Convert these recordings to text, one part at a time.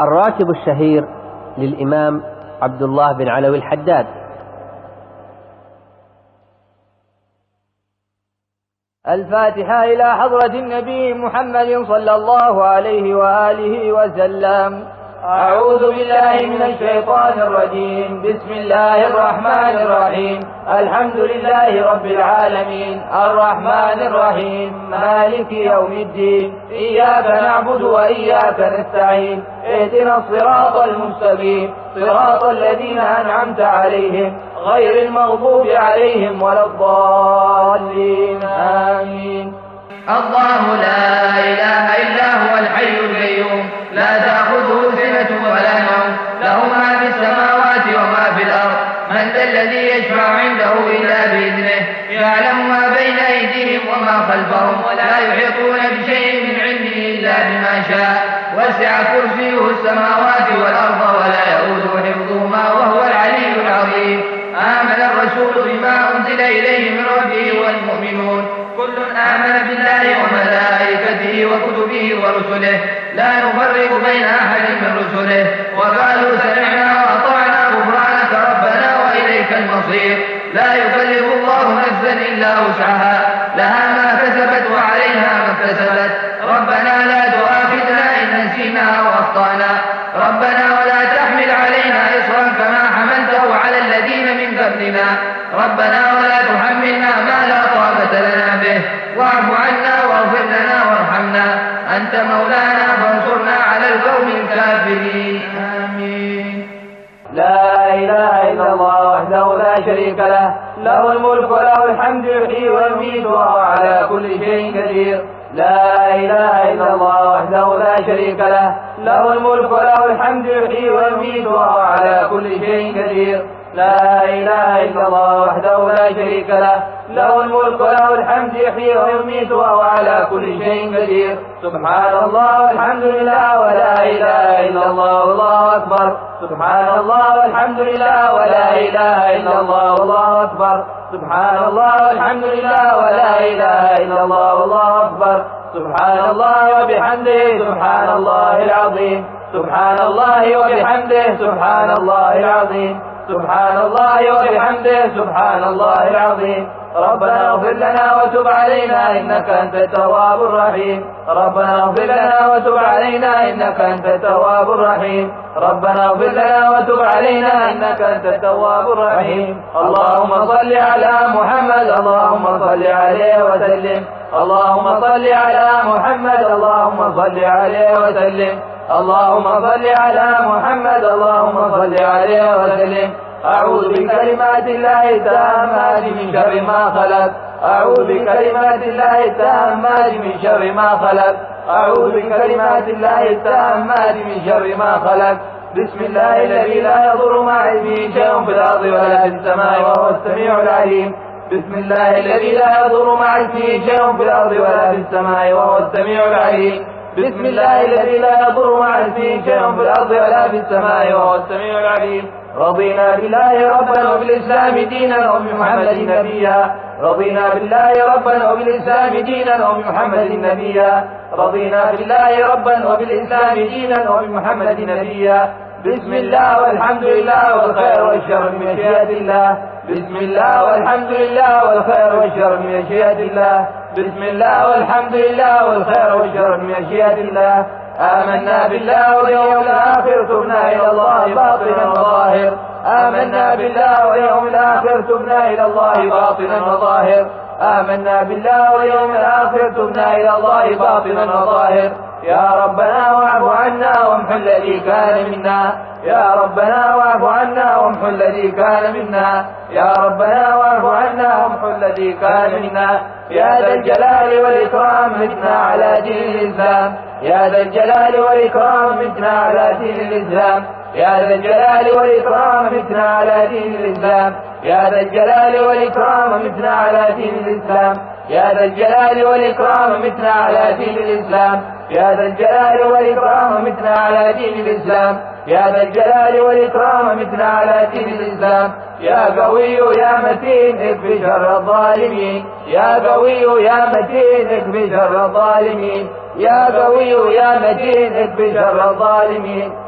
الراتب الشهير للإمام عبد الله بن علوي الحداد. الفاتحة إلى حضرة النبي محمد صلى الله عليه وآله وسلم. أعوذ بالله من الشيطان الرجيم. بسم الله الرحمن الرحيم. الحمد لله رب العالمين الرحمن الرحيم مالك يوم الدين. إياك نعبد وإياك نستعين. اهدنا الصراط المستقيم صراط الذين أنعمت عليهم غير المغضوب عليهم ولا الضالين آمين. الله لا إله إلا هو الحي القيوم لا تأخذه سنة ولا نوم له ما في السماوات وما في الأرض. من ذا الذي يشفع عنده إلا بإذنه يعلم ما بين أيديهم وما خلفهم ولا يحيطون بشيء من علمه إلا بما شاء. وسع كرسيه السماوات والأرض ولا يؤوده حفظهما وهو العلي العظيم. آمن الرسول بما أنزل إليه من ربه والمؤمنون كل آمن بالله وملائكته وكتبه ورسله لا نفرق بين أحد من رسله وقالوا سمعنا وأطعنا غفرانك ربنا وإليك المصير. لا يكلف الله نفسا إلا وسعها لها ما كسبت وعليها ما اكتسبت. ربنا لا تؤاخذنا إن نسينا أو أخطأنا ربنا ولا تحمل علينا إصرا كما حملته على الذين من قبلنا ربنا ولا تحملنا ما لا طاقة لنا به واعف عنا واغفر لنا وارحمنا أنت مولانا فانصرنا على القوم الكافرين آمين. لا إله إلا الله وحده لا شريك له له الملك وله الحمد يحيي ويميت وهو على كل شيء قدير. لا إله إلا الله وحده لا شريك له له الملك وله الحمد يحيي ويميت وهو على كل شيء قدير. لا إله إلا الله وحده لا شريك له له الملك وله الحمد يحيي ويميت وهو على كل شيء قدير. سبحان الله والحمد لله ولا إله إلا الله والله أكبر. سبحان الله والحمد لله ولا إله إلا الله والله أكبر. سبحان الله والحمد لله ولا إله إلا الله والله أكبر. سبحان الله وبحمده سبحان الله العظيم. سبحان الله وبحمده سبحان الله العظيم. سبحان الله وبحمده سبحان الله العظيم. ربنا اغفر لنا وتب علينا إنك أنت التواب الرحيم. ربنا اغفر لنا وتب علينا إنك أنت التواب الرحيم. ربنا اغفر لنا وتب علينا إنك أنت التواب الرحيم. اللهم صل على محمد اللهم صل عليه وسلم. اللهم صل على محمد اللهم صل عليه وسلم. اللهم صل على محمد اللهم صل عليه وسلم. أعوذ بكلمات الله التامات من شر ما خلق. أعوذ بكلمات الله التامات من شر ما خلق. أعوذ بكلمات الله التامات من شر ما خلق. بسم الله الذي لا يضر مع اسمه شيء في الأرض ولا في السماء وهو السميع العليم. بسم الله الذي لا يضر مع اسمه شيء في الأرض ولا في السماء وهو السميع العليم. بسم الله الذي لا يضر مع اسمه شيء في الأرض ولا في السماء وهو السميع العليم. رضينا بالله ربا وبالإسلام دينا وبمحمد نبيا. رضينا بالله ربا وبالإسلام دينا وبمحمد نبيا. رضينا بالله ربا وبالإسلام دينا وبمحمد نبيا. بسم الله والحمد لله والخير والشر من مشيئة الله. بسم الله والحمد لله والخير والشر من مشيئة الله. بسم الله والحمد لله والخير والشر من مشيئة الله. آمنا بالله واليوم الآخر تبنا إلى الله باطنا وظاهر. آمنا بالله واليوم الآخر تبنا إلى الله باطنا وظاهر. آمنا بالله واليوم الآخر تبنا إلى الله باطنا وظاهر. يا ربنا واعف عنا وامحو الذي كان منا. يا ربنا واعف عنا وامحو الذي كان منا. يا ربنا واعف عنا وامحو الذي كان منا. يا ذا الجلال والإكرام متنا على دين الإسلام. يا ذا الجلال والإكرام متنا على دين الإسلام. يا ذا الجلال والإكرام متنا على دين الإسلام. يا ذا الجلال والإكرام متنا على دين الإسلام. يا ذا الجلال والإكرام متنا على دين الإسلام. يا ذا الجلال والإكرام متنا على دين الإسلام. يا ذا الجلال والإكرام متنا على دين الإسلام. يا قوي يا متين اكفي شر الظالمين. يا قوي يا متين اكفي شر الظالمين. يا قوي يا متين اكفي شر الظالمين.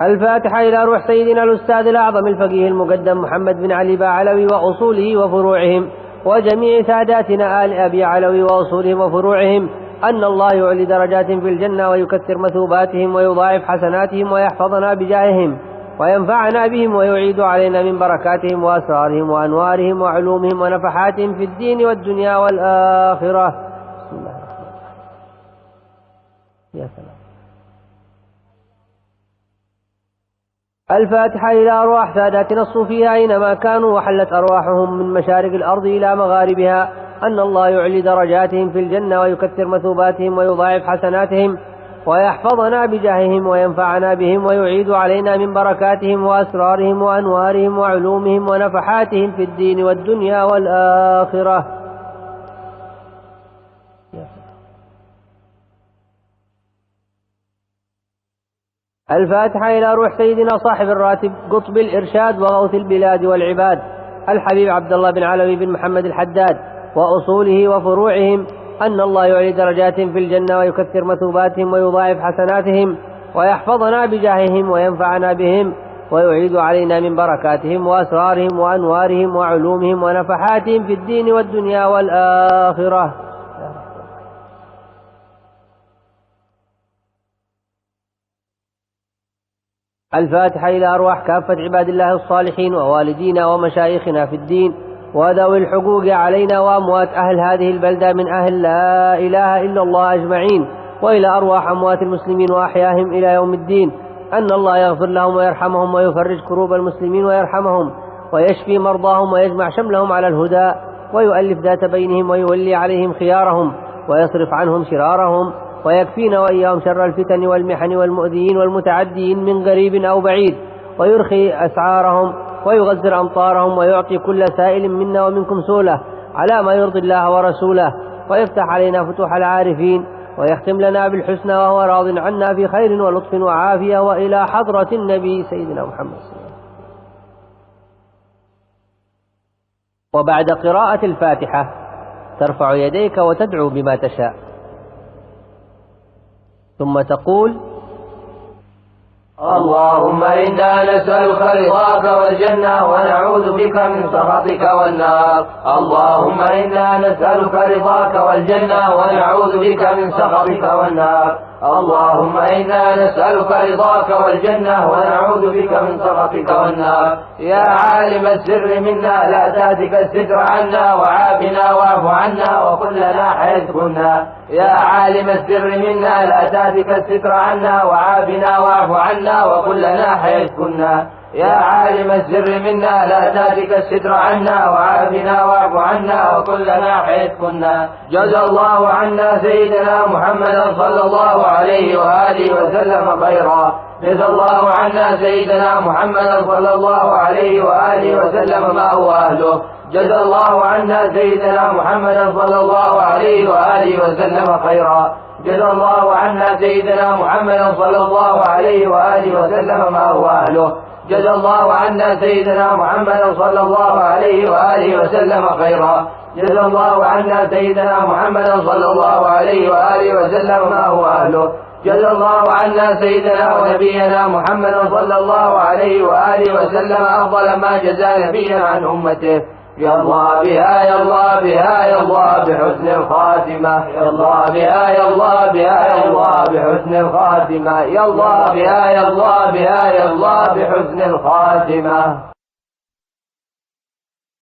الفاتحة إلى روح سيدنا الأستاذ الأعظم الفقيه المقدم محمد بن علي باعلوي وأصوله وفروعهم، وجميع ساداتنا آل أبي علوي وأصولهم وفروعهم، أن الله يعلي درجات في الجنة ويكثر مثوباتهم ويضاعف حسناتهم ويحفظنا بجاههم وينفعنا بهم ويعيد علينا من بركاتهم وأسرارهم وأنوارهم وعلومهم ونفحاتهم في الدين والدنيا والآخرة. بسم الله الرحمن الرحيم. يا سلام. الفاتحة إلى أرواح ساداتنا الصوفية أينما كانوا وحلت أرواحهم من مشارق الأرض إلى مغاربها، أن الله يعلي درجاتهم في الجنة ويكثر مثوباتهم ويضاعف حسناتهم ويحفظنا بجاههم وينفعنا بهم ويعيد علينا من بركاتهم وأسرارهم وأنوارهم وعلومهم ونفحاتهم في الدين والدنيا والآخرة. الفاتحة إلى روح سيدنا صاحب الراتب قطب الإرشاد وغوث البلاد والعباد الحبيب عبد الله بن علوي بن محمد الحداد وأصوله وفروعهم، أن الله يعلي درجاتهم في الجنة ويكثر مثوباتهم ويضاعف حسناتهم ويحفظنا بجاههم وينفعنا بهم ويعيد علينا من بركاتهم وأسرارهم وأنوارهم وعلومهم ونفحاتهم في الدين والدنيا والآخرة. الفاتحة إلى أرواح كافة عباد الله الصالحين ووالدينا ومشايخنا في الدين وذوي الحقوق علينا وأموات أهل هذه البلدة من أهل لا إله إلا الله أجمعين، وإلى أرواح أموات المسلمين وأحياهم إلى يوم الدين، أن الله يغفر لهم ويرحمهم ويفرج كروب المسلمين ويرحمهم ويشفي مرضاهم ويجمع شملهم على الهدى ويؤلف ذات بينهم ويولي عليهم خيارهم ويصرف عنهم شرارهم ويكفينا وإياهم شر الفتن والمحن والمؤذيين والمتعدين من قريب أو بعيد، ويرخي أسعارهم ويغزر أمطارهم ويعطي كل سائل منا ومنكم سؤله على ما يرضي الله ورسوله، ويفتح علينا فتوح العارفين ويختم لنا بالحسنى وهو راض عنا في خير ولطف وعافية، وإلى حضرة النبي سيدنا محمد صلى الله عليه وسلم. وبعد قراءة الفاتحة ترفع يديك وتدعو بما تشاء، ثم تقول: اللهم إنا نسألك رضاك والجنة ونعوذ بك من سخطك والنار. اللهم إنا نسألك رضاك والجنة ونعوذ بك من سخطك والنار. اللهم إنا نسألك رضاك والجنة ونعوذ بك من سخطك والنار. يا عالم السر منا لا تهتك الستر عنا وعافنا واعف عنا وكلنا حيث كنا. يا عالم السر منا لا تهتك الستر عنا وعافنا واعف عنا وكلنا حيث كنا. يا عالم السر منا لا تهتك الستر عنا وعافنا واعف عنا وكلنا حيث كنا. جزى الله عنا سيدنا محمدا صلى الله عليه وآله وسلم خيرا. جزى الله عنا سيدنا محمدا صلى الله عليه وآله وسلم ما هو أهله. جزى الله عنا سيدنا محمدا صلى الله عليه وآله وسلم خيرا. جزى الله عنا سيدنا محمدا صلى الله عليه وآله وسلم ما هو أهله. جزى الله عنا سيدنا محمدا صلى الله عليه وآله وسلم خيرا. جزى الله عنا سيدنا محمدا صلى الله عليه وآله وسلم ما هو أهله. جزى الله عنا سيدنا ونبينا محمدا صلى الله عليه وآله وسلم أفضل ما جزى نبيا عن أمته. يا الله بها يا الله بها يا الله بحسن الخاتمة. يا الله بها يا الله بها يا الله بحسن الخاتمة. يا الله بها يا الله بها يا الله بحسن الخاتمة.